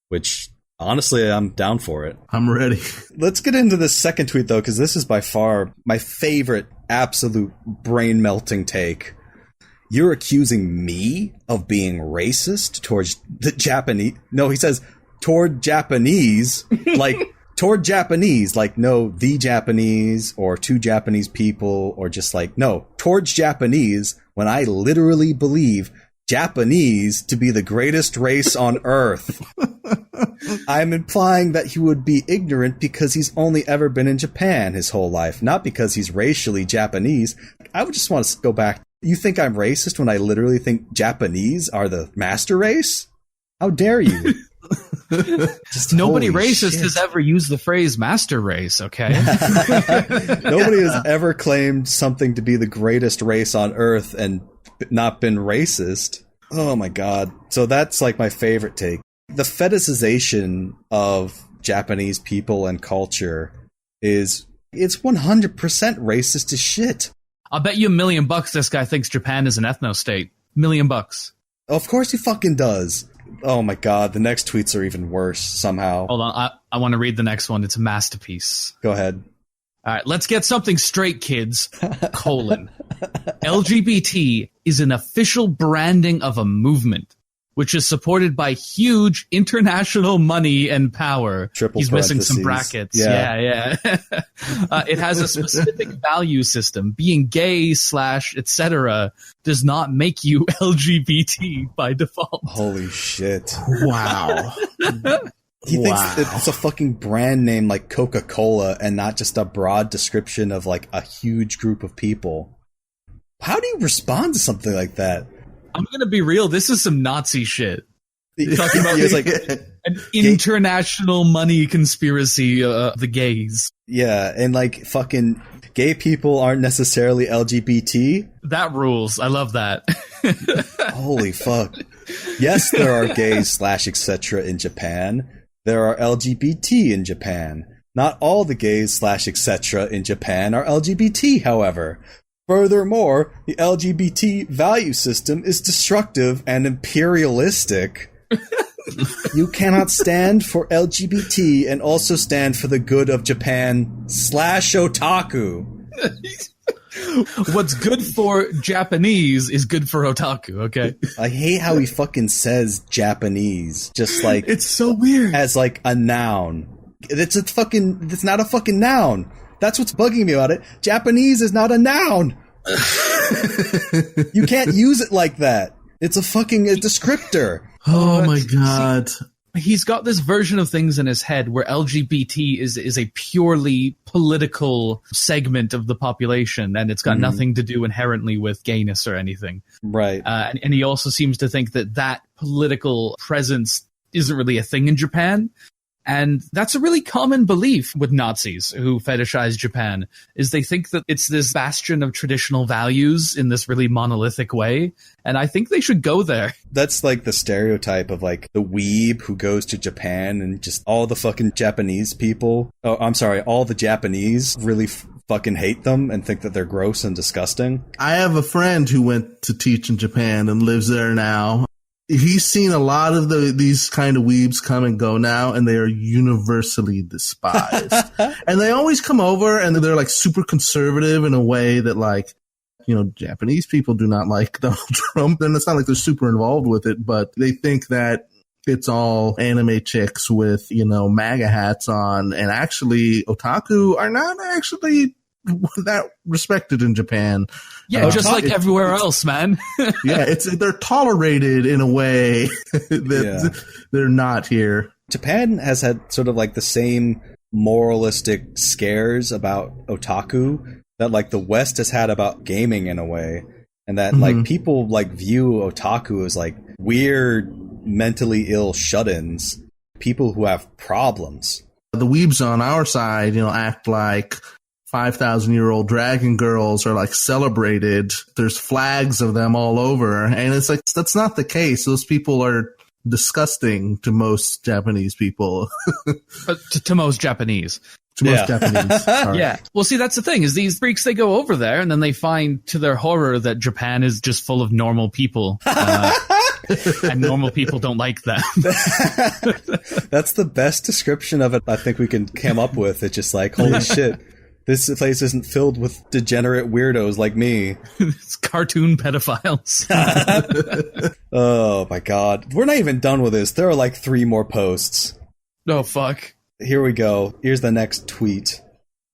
which, honestly, I'm down for it. I'm ready. Let's get into this second tweet, though, because this is by far my favorite absolute brain-melting take. You're accusing me of being racist towards the Japanese... No, he says, toward Japanese, toward Japanese, no, the Japanese, or to Japanese people, or just no, towards Japanese, when I literally believe Japanese to be the greatest race on Earth. I'm implying that he would be ignorant because he's only ever been in Japan his whole life, not because he's racially Japanese. I would just want to go back. You think I'm racist when I literally think Japanese are the master race? How dare you? Nobody holy racist shit. has ever used the phrase master race, okay? Nobody has ever claimed something to be the greatest race on Earth and not been racist. Oh my god. So that's like my favorite take. The fetishization of Japanese people and culture it's 100% racist as shit. I'll bet you $1 million this guy thinks Japan is an ethno-state. $1 million. Of course he fucking does. Oh my god, the next tweets are even worse somehow. Hold on, I want to read the next one. It's a masterpiece. Go ahead. All right, let's get something straight, kids. : LGBT is an official branding of a movement, which is supported by huge international money and power. Triple He's missing some parentheses. brackets. Yeah. It has a specific value system. Being gay / etc. does not make you LGBT by default. Holy shit. Wow. He thinks it's a fucking brand name like Coca-Cola and not just a broad description of like a huge group of people. How do you respond to something like that? I'm going to be real. This is some Nazi shit. Talking about It's like, an international money conspiracy of the gays. yeah, and like fucking gay people aren't necessarily LGBT. That rules. I love that. Holy fuck. Yes, there are gays / etc. in Japan. There are LGBT in Japan. Not all the gays / etc. in Japan are LGBT, however. Furthermore, the LGBT value system is destructive and imperialistic. You cannot stand for LGBT and also stand for the good of Japan / otaku. What's good for Japanese is good for otaku, okay? I hate how he fucking says Japanese, just like It's so weird. as like a noun. It's not a fucking noun. That's what's bugging me about it. Japanese is not a noun. You can't use it like that. It's a descriptor. Oh my god. He's got this version of things in his head where LGBT is a purely political segment of the population, and it's got nothing to do inherently with gayness or anything. Right. And he also seems to think that political presence isn't really a thing in Japan. And that's a really common belief with Nazis who fetishize Japan, is they think that it's this bastion of traditional values in this really monolithic way. And I think they should go there. That's like the stereotype of like the weeb who goes to Japan and just all the fucking Japanese people. Oh, I'm sorry. All the Japanese really fucking hate them and think that they're gross and disgusting. I have a friend who went to teach in Japan and lives there now. He's seen a lot of these kind of weebs come and go now, and they are universally despised. And they always come over, and they're like super conservative in a way that, like, you know, Japanese people do not like Donald Trump. And it's not like they're super involved with it, but they think that it's all anime chicks with, you know, MAGA hats on. And actually, otaku are not actually that respected in Japan. Yeah, just like everywhere else, man. Yeah, they're tolerated in a way that they're not here. Japan has had sort of like the same moralistic scares about otaku that like the West has had about gaming in a way, and that like people like view otaku as like weird, mentally ill shut-ins, people who have problems. The weebs on our side, you know, act like 5,000-year-old dragon girls are like celebrated. There's flags of them all over. And it's like, that's not the case. Those people are disgusting to most Japanese people. to most Japanese. To most Japanese. Sorry. Yeah. Well, see, that's the thing, is these freaks, they go over there and then they find to their horror that Japan is just full of normal people. And normal people don't like them. That's the best description of it I think we can come up with. It's just like, holy shit. This place isn't filled with degenerate weirdos like me. It's cartoon pedophiles. Oh my god. We're not even done with this. There are like 3 more posts. Oh, fuck. Here we go. Here's the next tweet.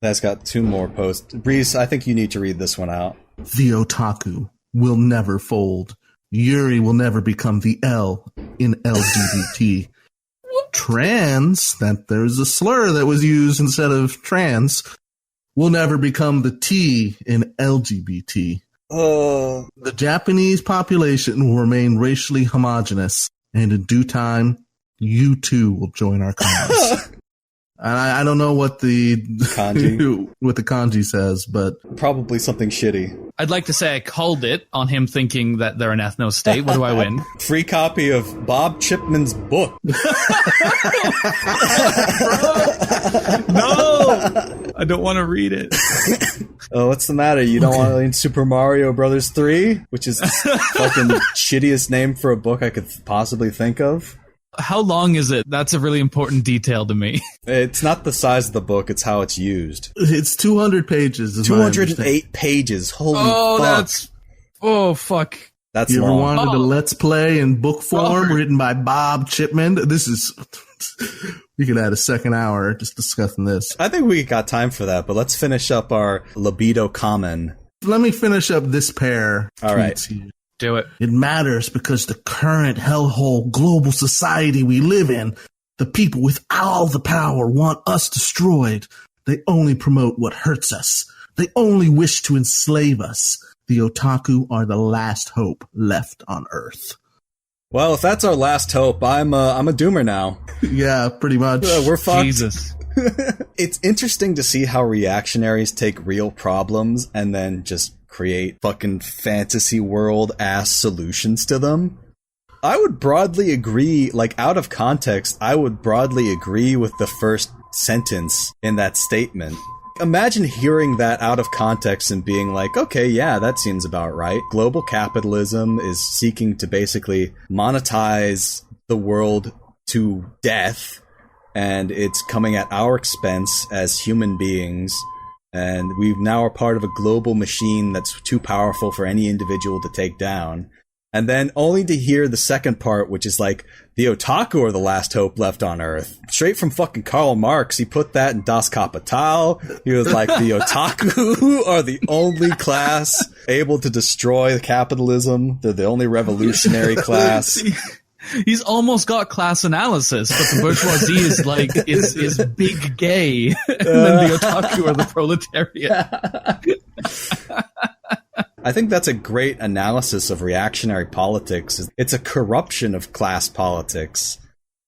That's got 2 more posts. Reese, I think you need to read this one out. The otaku will never fold. Yuri will never become the L in LGBT. Trans, that there's a slur that was used instead of trans, will never become the T in LGBT. The Japanese population will remain racially homogenous, and in due time, you too will join our cause. And I don't know what the kanji says, but probably something shitty. I'd like to say I called it on him thinking that they're an ethno-state. What do I win? Free copy of Bob Chipman's book. No! I don't want to read it. Oh, what's the matter? You don't want to read Super Mario Brothers 3? Which is fucking shittiest name for a book I could possibly think of. How long is it? That's a really important detail to me. It's not the size of the book, it's how it's used. It's 200 pages. 208 pages. Holy fuck. Fuck. That's you long. ever wanted a Let's Play in book form written by Bob Chipman? This is... We could add a second hour just discussing this. I think we got time for that, but let's finish up our libido common. Let me finish up this pair. All right. Here. Do it. It matters because the current hellhole global society we live in, the people with all the power want us destroyed. They only promote what hurts us. They only wish to enslave us. The otaku are the last hope left on Earth. Well, if that's our last hope, I'm a doomer now. Yeah, pretty much. We're fucked. Jesus. It's interesting to see how reactionaries take real problems and then just create fucking fantasy world ass solutions to them. I would broadly agree, like out of context, I would broadly agree with the first sentence in that statement. Imagine hearing that out of context and being like, okay, yeah, that seems about right. Global capitalism is seeking to basically monetize the world to death, and it's coming at our expense as human beings. And we now are part of a global machine that's too powerful for any individual to take down. And then only to hear the second part, which is like, the otaku are the last hope left on Earth. Straight from fucking Karl Marx, he put that in Das Kapital. He was like, the otaku are the only class able to destroy capitalism. They're the only revolutionary class. He's almost got class analysis, but the bourgeoisie is like is big gay, and then the otaku are the proletariat. I think that's a great analysis of reactionary politics. It's a corruption of class politics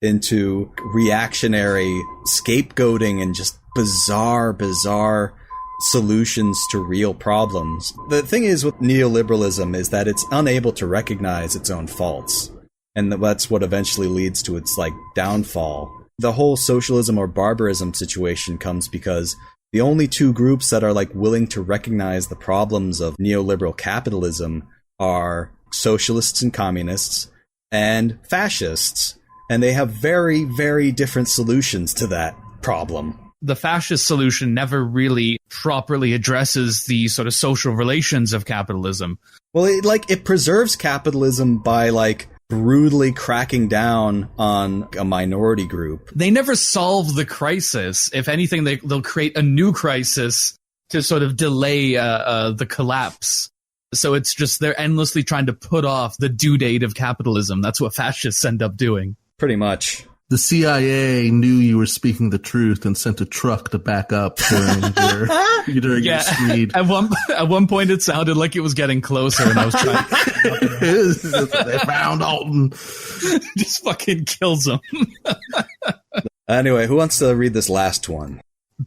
into reactionary scapegoating and just bizarre solutions to real problems. The thing is with neoliberalism is that it's unable to recognize its own faults. And that's what eventually leads to its, like, downfall. The whole socialism or barbarism situation comes because the only two groups that are, like, willing to recognize the problems of neoliberal capitalism are socialists and communists and fascists. And they have very, very different solutions to that problem. The fascist solution never really properly addresses the sort of social relations of capitalism. Well, it preserves capitalism by, like, brutally cracking down on a minority group. They never solve the crisis. If anything, they'll create a new crisis to sort of delay the collapse. So it's just they're endlessly trying to put off the due date of capitalism. That's what fascists end up doing. Pretty much. The CIA knew you were speaking the truth and sent a truck to back up during your speed. At one point, it sounded like it was getting closer, and I was trying. They found Alton. Just fucking kills him. Anyway, who wants to read this last one?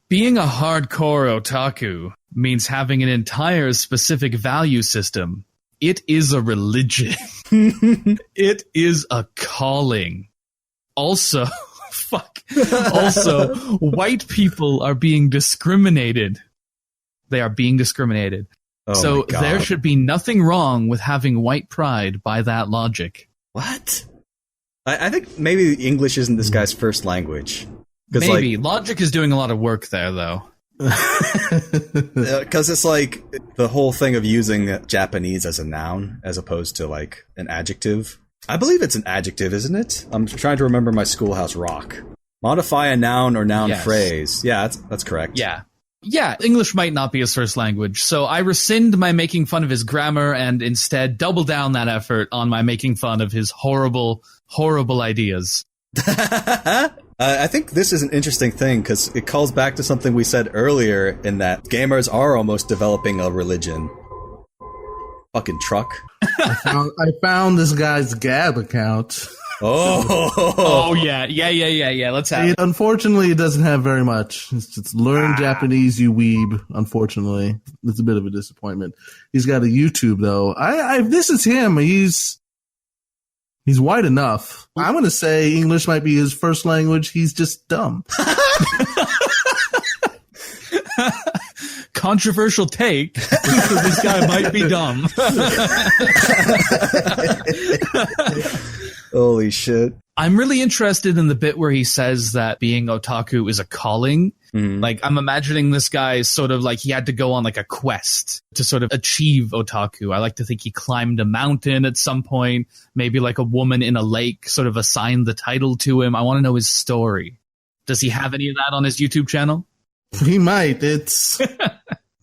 Being a hardcore otaku means having an entire specific value system. It is a religion. It is a calling. Also, white people are being discriminated. They are being discriminated. Oh so there should be nothing wrong with having white pride by that logic. What? I think maybe English isn't this guy's first language. Maybe. Logic is doing a lot of work there, though. Because it's like the whole thing of using Japanese as a noun as opposed to like an adjective. I believe it's an adjective, isn't it? I'm trying to remember my Schoolhouse Rock. Modify a noun or noun phrase. Yeah, that's correct. Yeah, English might not be his first language, so I rescind my making fun of his grammar and instead double down that effort on my making fun of his horrible, horrible ideas. I think this is an interesting thing because it calls back to something we said earlier in that gamers are almost developing a religion. Fucking truck. I found this guy's Gab account. Oh yeah. Let's have it. Unfortunately, it doesn't have very much. It's just learn Japanese, you weeb. Unfortunately, it's a bit of a disappointment. He's got a YouTube though. This is him. He's white enough. I'm going to say English might be his first language. He's just dumb. Controversial take. This guy might be dumb. Holy shit. I'm really interested in the bit where he says that being otaku is a calling. Like, I'm imagining this guy sort of like he had to go on like a quest to sort of achieve otaku. I like to think he climbed a mountain at some point. Maybe like a woman in a lake sort of assigned the title to him. I want to know his story. Does he have any of that on his YouTube channel? He might. It's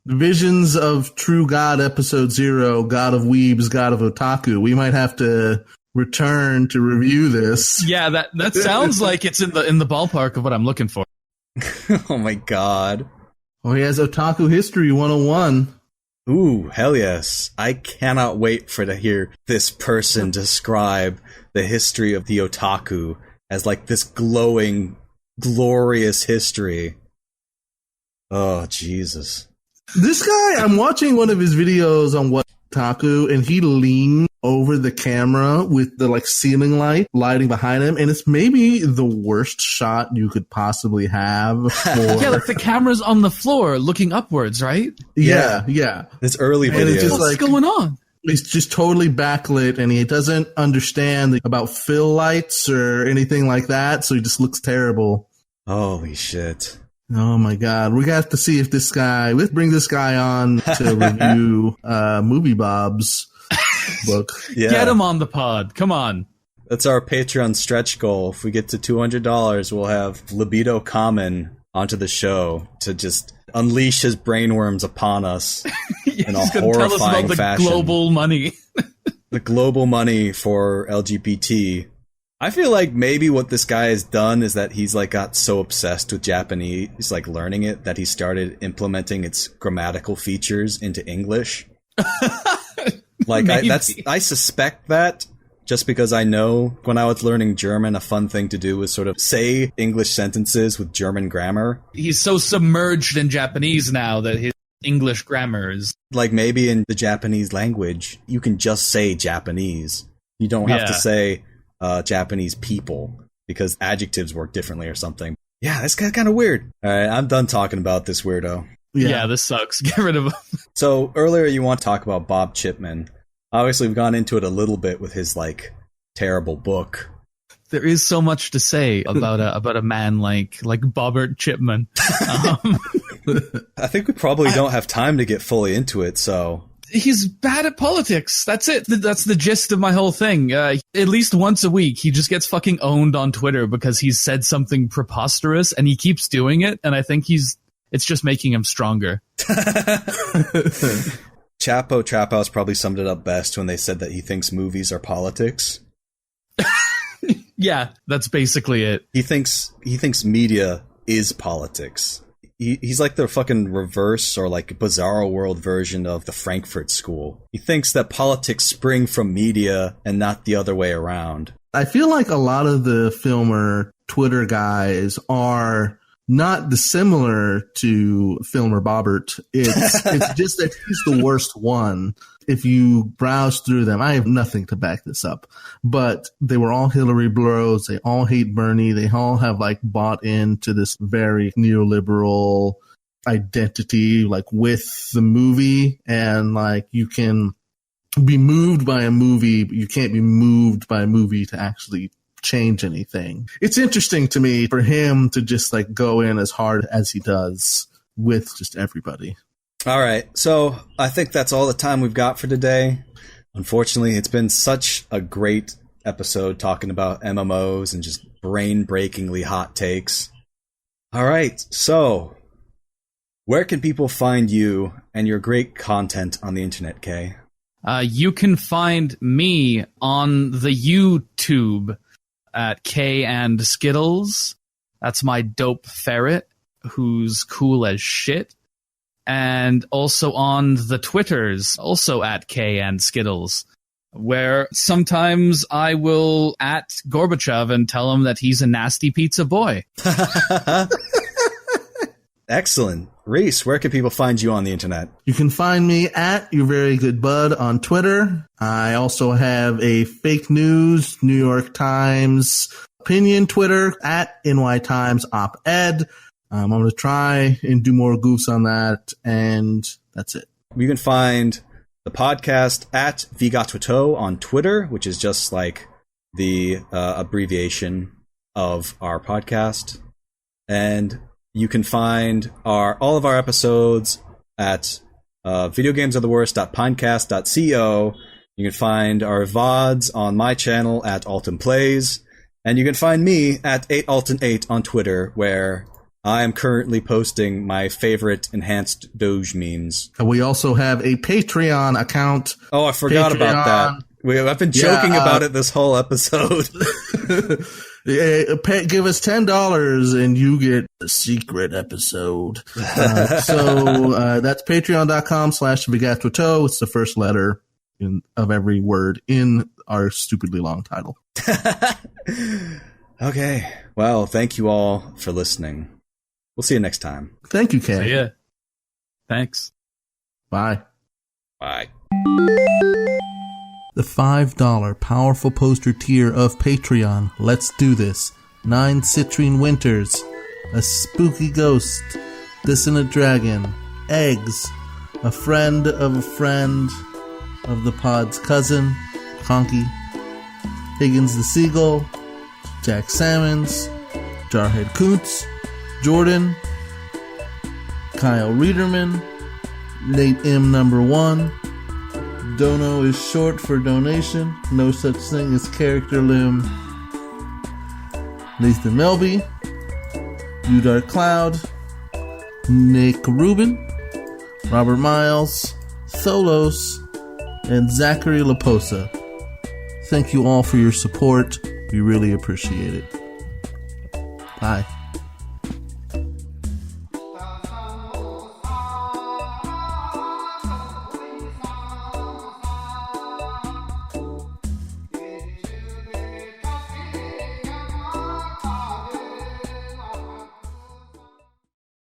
Visions of True God, Episode 0, God of Weebs, God of Otaku. We might have to return to review this. Yeah, that sounds like it's in the ballpark of what I'm looking for. Oh my god. Oh, he has Otaku History 101. Ooh, hell yes. I cannot wait to hear this person describe the history of the otaku as like this glowing, glorious history. Oh, Jesus. This guy, I'm watching one of his videos on What Otaku, and he leaned over the camera with the like ceiling light lighting behind him, and it's maybe the worst shot you could possibly have. Yeah, like the camera's on the floor looking upwards, right? Yeah. This early And video. it's just What's going on? It's just totally backlit, and he doesn't understand about fill lights or anything like that, so he just looks terrible. Holy shit. Oh my god, we got to see if this guy, let's bring this guy on to review Movie Bob's book. Yeah. Get him on the pod. Come on. That's our Patreon stretch goal. If we get to $200, we'll have Libido Common onto the show to just unleash his brainworms upon us in a He's gonna tell us horrifying about the fashion. global money. The global money for LGBT. I feel like maybe what this guy has done is that he's like got so obsessed with Japanese, he's like learning it, that he started implementing its grammatical features into English. Like I suspect that just because I know when I was learning German, a fun thing to do was sort of say English sentences with German grammar. He's so submerged in Japanese now that his English grammar is... Like maybe in the Japanese language, you can just say Japanese. You don't have to say Japanese people because adjectives work differently or something. Yeah, that's kind of weird. All right, I'm done talking about this weirdo. Yeah, this sucks. Get rid of him. So earlier you want to talk about Bob Chipman. Obviously, we've gone into it a little bit with his like terrible book. There is so much to say about a man like Bobbert Chipman. I think we probably don't have time to get fully into it, so... He's bad at politics. That's it. That's the gist of my whole thing. At least once a week, he just gets fucking owned on Twitter because he's said something preposterous, and he keeps doing it, and I think it's just making him stronger. Chapo Trap House probably summed it up best when they said that he thinks movies are politics. Yeah, that's basically it. He thinks media is politics. He's like the fucking reverse or like bizarro world version of the Frankfurt School. He thinks that politics spring from media and not the other way around. I feel like a lot of the filmer Twitter guys are not dissimilar to filmer Bobbert. It's just that he's the worst one. If you browse through them, I have nothing to back this up, but they were all Hillary bros. They all hate Bernie. They all have like bought into this very neoliberal identity, like with the movie. And like you can be moved by a movie, but you can't be moved by a movie to actually change anything. It's interesting to me for him to just like go in as hard as he does with just everybody. All right, so I think that's all the time we've got for today. Unfortunately, it's been such a great episode talking about MMOs and just brain-breakingly hot takes. All right, so where can people find you and your great content on the internet, Kay? You can find me on the YouTube at K and Skittles. That's my dope ferret who's cool as shit. And also on the Twitters, also at K and Skittles. where sometimes I will at Gorbachev and tell him that he's a nasty pizza boy. Excellent. Reese, where can people find you on the internet? You can find me at Your Very Good Bud on Twitter. I also have a fake news New York Times opinion Twitter at NY Times Op-Ed. I'm going to try and do more goofs on that, and that's it. You can find the podcast at Vigatuito on Twitter, which is just like the abbreviation of our podcast. And you can find all of our episodes at videogamesartheworst.pinecast.co. You can find our VODs on my channel at Alton Plays. And you can find me at 8Alton8 on Twitter, where I am currently posting my favorite enhanced Doge memes. We also have a Patreon account. Oh, I forgot about that. I've been joking about it this whole episode. Give us $10 and you get a secret episode. So that's patreon.com/Vigatuito. It's the first letter of every word in our stupidly long title. Okay. Well, thank you all for listening. We'll see you next time. Thank you, Kay. See ya. Thanks. Bye. Bye. The $5 powerful poster tier of Patreon. Let's do this. 9 citrine winters, a spooky ghost, dissonant dragon, eggs, a friend of the pod's cousin, Conky, Higgins the Seagull, Jack Salmons, Jarhead Koontz, Jordan, Kyle Reederman, Nate M. Number 1, Dono is short for donation, no such thing as character limb, Nathan Melby, Udark Cloud, Nick Rubin, Robert Miles, Tholos, and Zachary Laposa. Thank you all for your support. We really appreciate it. Bye.